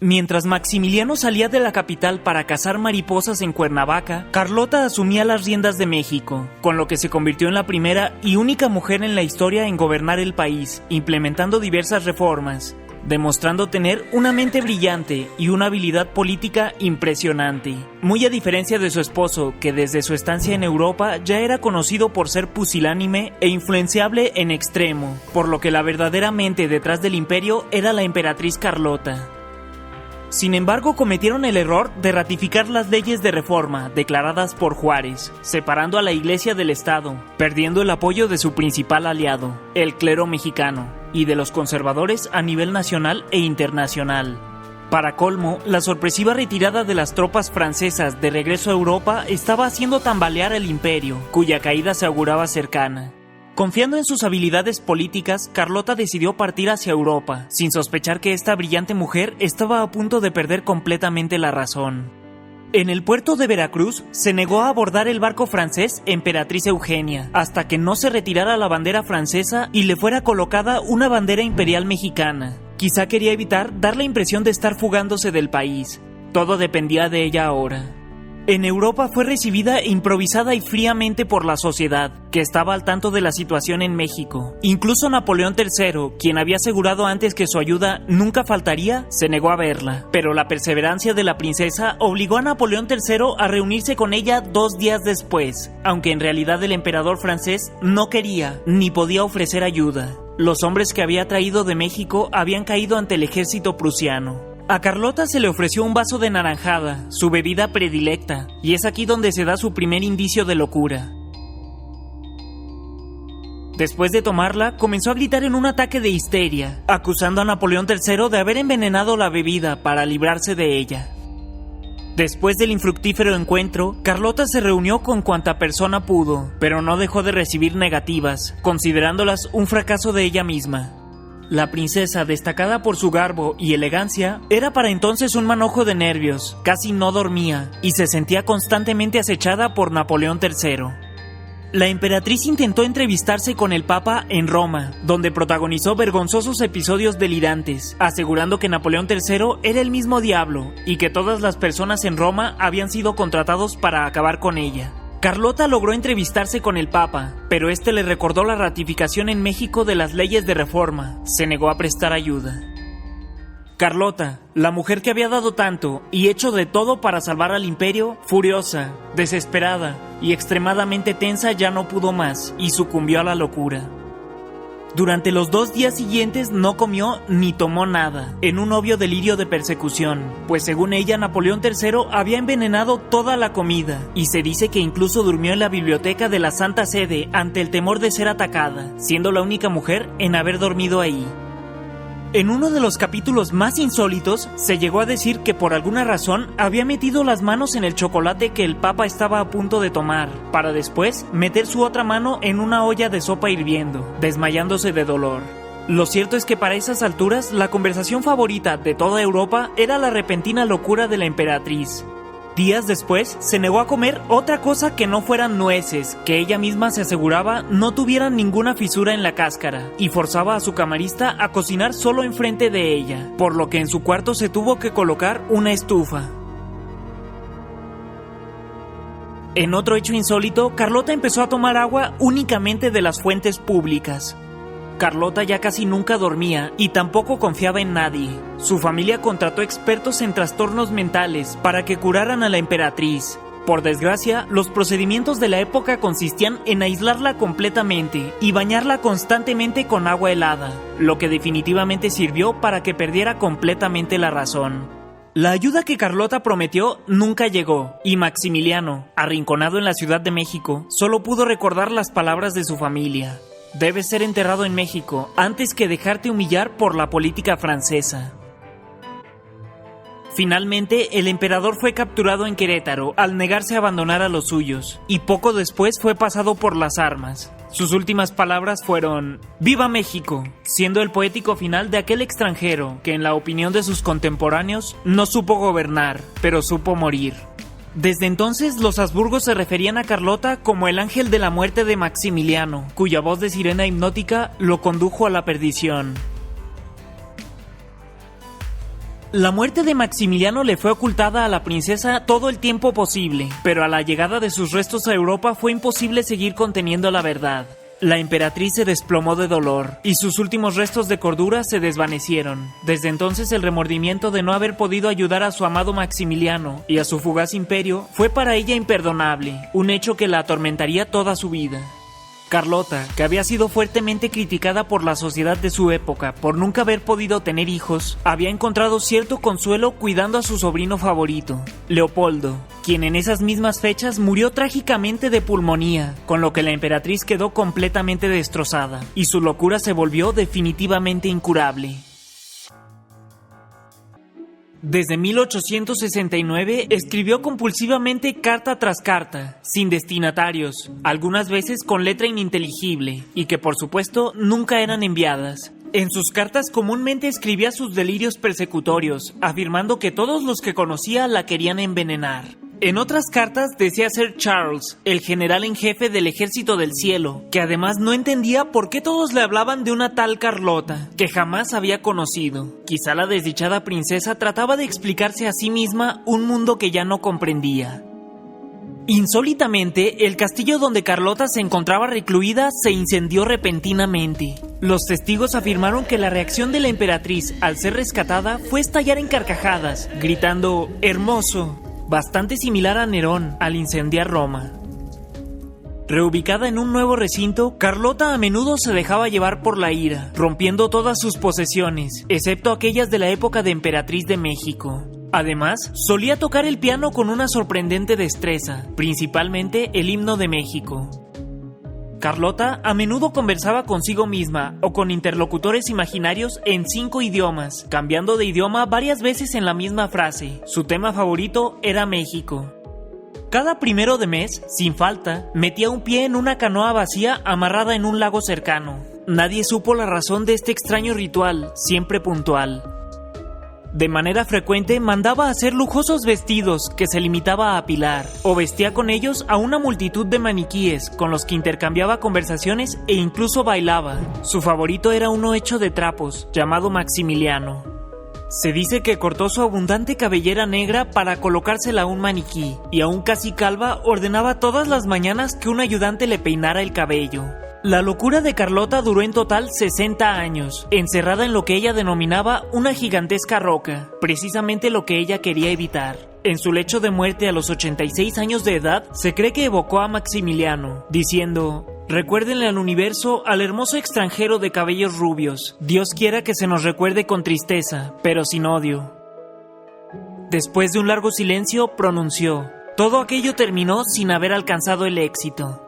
Mientras Maximiliano salía de la capital para cazar mariposas en Cuernavaca, Carlota asumía las riendas de México, con lo que se convirtió en la primera y única mujer en la historia en gobernar el país, implementando diversas reformas, demostrando tener una mente brillante y una habilidad política impresionante. Muy a diferencia de su esposo, que desde su estancia en Europa ya era conocido por ser pusilánime e influenciable en extremo, por lo que la verdadera mente detrás del imperio era la emperatriz Carlota. Sin embargo, cometieron el error de ratificar las leyes de reforma declaradas por Juárez, separando a la Iglesia del Estado, perdiendo el apoyo de su principal aliado, el clero mexicano, y de los conservadores a nivel nacional e internacional. Para colmo, la sorpresiva retirada de las tropas francesas de regreso a Europa estaba haciendo tambalear el imperio, cuya caída se auguraba cercana. Confiando en sus habilidades políticas, Carlota decidió partir hacia Europa, sin sospechar que esta brillante mujer estaba a punto de perder completamente la razón. En el puerto de Veracruz, se negó a abordar el barco francés Emperatriz Eugenia, hasta que no se retirara la bandera francesa y le fuera colocada una bandera imperial mexicana. Quizá quería evitar dar la impresión de estar fugándose del país. Todo dependía de ella ahora. En Europa fue recibida improvisada y fríamente por la sociedad, que estaba al tanto de la situación en México. Incluso Napoleón III, quien había asegurado antes que su ayuda nunca faltaría, se negó a verla. Pero la perseverancia de la princesa obligó a Napoleón III a reunirse con ella 2 días después, aunque en realidad el emperador francés no quería ni podía ofrecer ayuda. Los hombres que había traído de México habían caído ante el ejército prusiano. A Carlota se le ofreció un vaso de naranjada, su bebida predilecta, y es aquí donde se da su primer indicio de locura. Después de tomarla, comenzó a gritar en un ataque de histeria, acusando a Napoleón III de haber envenenado la bebida para librarse de ella. Después del infructífero encuentro, Carlota se reunió con cuanta persona pudo, pero no dejó de recibir negativas, considerándolas un fracaso de ella misma. La princesa, destacada por su garbo y elegancia, era para entonces un manojo de nervios, casi no dormía y se sentía constantemente acechada por Napoleón III. La emperatriz intentó entrevistarse con el Papa en Roma, donde protagonizó vergonzosos episodios delirantes, asegurando que Napoleón III era el mismo diablo y que todas las personas en Roma habían sido contratados para acabar con ella. Carlota logró entrevistarse con el Papa, pero este le recordó la ratificación en México de las leyes de reforma. Se negó a prestar ayuda. Carlota, la mujer que había dado tanto y hecho de todo para salvar al imperio, furiosa, desesperada y extremadamente tensa, ya no pudo más y sucumbió a la locura. Durante los 2 días siguientes no comió ni tomó nada, en un obvio delirio de persecución, pues según ella Napoleón III había envenenado toda la comida, y se dice que incluso durmió en la biblioteca de la Santa Sede ante el temor de ser atacada, siendo la única mujer en haber dormido ahí. En uno de los capítulos más insólitos, se llegó a decir que por alguna razón había metido las manos en el chocolate que el Papa estaba a punto de tomar, para después meter su otra mano en una olla de sopa hirviendo, desmayándose de dolor. Lo cierto es que para esas alturas, la conversación favorita de toda Europa era la repentina locura de la emperatriz. Días después, se negó a comer otra cosa que no fueran nueces, que ella misma se aseguraba no tuvieran ninguna fisura en la cáscara, y forzaba a su camarista a cocinar solo enfrente de ella, por lo que en su cuarto se tuvo que colocar una estufa. En otro hecho insólito, Carlota empezó a tomar agua únicamente de las fuentes públicas. Carlota ya casi nunca dormía y tampoco confiaba en nadie. Su familia contrató expertos en trastornos mentales para que curaran a la emperatriz. Por desgracia, los procedimientos de la época consistían en aislarla completamente y bañarla constantemente con agua helada, lo que definitivamente sirvió para que perdiera completamente la razón. La ayuda que Carlota prometió nunca llegó, y Maximiliano, arrinconado en la Ciudad de México, solo pudo recordar las palabras de su familia. Debes ser enterrado en México antes que dejarte humillar por la política francesa. Finalmente, el emperador fue capturado en Querétaro al negarse a abandonar a los suyos, y poco después fue pasado por las armas. Sus últimas palabras fueron «¡Viva México!», siendo el poético final de aquel extranjero que, en la opinión de sus contemporáneos, no supo gobernar, pero supo morir. Desde entonces, los Habsburgos se referían a Carlota como el ángel de la muerte de Maximiliano, cuya voz de sirena hipnótica lo condujo a la perdición. La muerte de Maximiliano le fue ocultada a la princesa todo el tiempo posible, pero a la llegada de sus restos a Europa fue imposible seguir conteniendo la verdad. La emperatriz se desplomó de dolor, y sus últimos restos de cordura se desvanecieron. Desde entonces el remordimiento de no haber podido ayudar a su amado Maximiliano y a su fugaz imperio fue para ella imperdonable, un hecho que la atormentaría toda su vida. Carlota, que había sido fuertemente criticada por la sociedad de su época por nunca haber podido tener hijos, había encontrado cierto consuelo cuidando a su sobrino favorito, Leopoldo, quien en esas mismas fechas murió trágicamente de pulmonía, con lo que la emperatriz quedó completamente destrozada, y su locura se volvió definitivamente incurable. Desde 1869 escribió compulsivamente carta tras carta, sin destinatarios, algunas veces con letra ininteligible, y que por supuesto nunca eran enviadas. En sus cartas comúnmente escribía sus delirios persecutorios, afirmando que todos los que conocía la querían envenenar. En otras cartas decía ser Charles, el general en jefe del ejército del cielo, que además no entendía por qué todos le hablaban de una tal Carlota, que jamás había conocido. Quizá la desdichada princesa trataba de explicarse a sí misma un mundo que ya no comprendía. Insólitamente, el castillo donde Carlota se encontraba recluida se incendió repentinamente. Los testigos afirmaron que la reacción de la emperatriz al ser rescatada fue estallar en carcajadas, gritando «¡Hermoso!», bastante similar a Nerón al incendiar Roma. Reubicada en un nuevo recinto, Carlota a menudo se dejaba llevar por la ira, rompiendo todas sus posesiones, excepto aquellas de la época de emperatriz de México. Además, solía tocar el piano con una sorprendente destreza, principalmente el himno de México. Carlota a menudo conversaba consigo misma o con interlocutores imaginarios en 5 idiomas, cambiando de idioma varias veces en la misma frase. Su tema favorito era México. Cada 1 de mes, sin falta, metía un pie en una canoa vacía amarrada en un lago cercano. Nadie supo la razón de este extraño ritual, siempre puntual. De manera frecuente mandaba hacer lujosos vestidos que se limitaba a apilar, o vestía con ellos a una multitud de maniquíes con los que intercambiaba conversaciones e incluso bailaba. Su favorito era uno hecho de trapos, llamado Maximiliano. Se dice que cortó su abundante cabellera negra para colocársela a un maniquí, y aún casi calva ordenaba todas las mañanas que un ayudante le peinara el cabello. La locura de Carlota duró en total 60 años, encerrada en lo que ella denominaba una gigantesca roca, precisamente lo que ella quería evitar. En su lecho de muerte a los 86 años de edad, se cree que evocó a Maximiliano, diciendo: «Recuérdenle al universo al hermoso extranjero de cabellos rubios. Dios quiera que se nos recuerde con tristeza, pero sin odio». Después de un largo silencio, pronunció: «Todo aquello terminó sin haber alcanzado el éxito».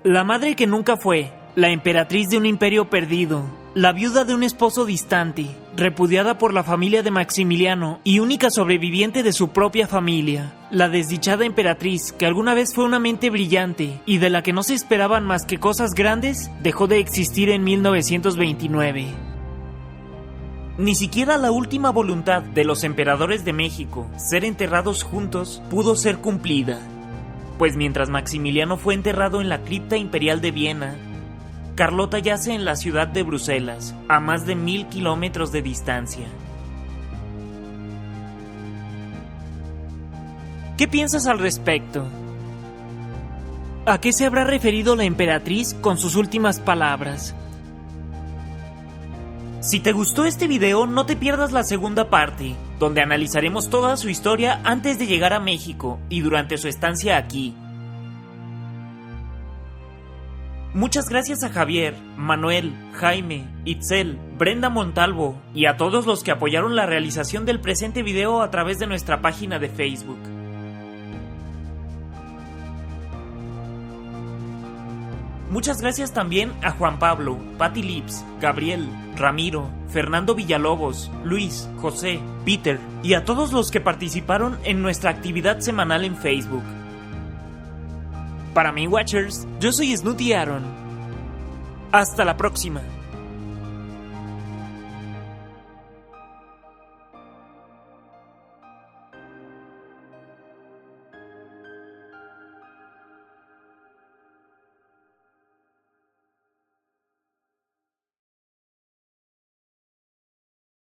La madre que nunca fue, la emperatriz de un imperio perdido, la viuda de un esposo distante, repudiada por la familia de Maximiliano y única sobreviviente de su propia familia, la desdichada emperatriz que alguna vez fue una mente brillante y de la que no se esperaban más que cosas grandes, dejó de existir en 1929. Ni siquiera la última voluntad de los emperadores de México, ser enterrados juntos, pudo ser cumplida. Pues mientras Maximiliano fue enterrado en la cripta imperial de Viena, Carlota yace en la ciudad de Bruselas, a más de 1000 kilómetros de distancia. ¿Qué piensas al respecto? ¿A qué se habrá referido la emperatriz con sus últimas palabras? Si te gustó este video, no te pierdas la segunda parte, donde analizaremos toda su historia antes de llegar a México y durante su estancia aquí. Muchas gracias a Javier, Manuel, Jaime, Itzel, Brenda Montalvo y a todos los que apoyaron la realización del presente video a través de nuestra página de Facebook. Muchas gracias también a Juan Pablo, Patti Lips, Gabriel, Ramiro, Fernando Villalobos, Luis, José, Peter y a todos los que participaron en nuestra actividad semanal en Facebook. Para mí, Watchers, yo soy Snooty Aaron. Hasta la próxima.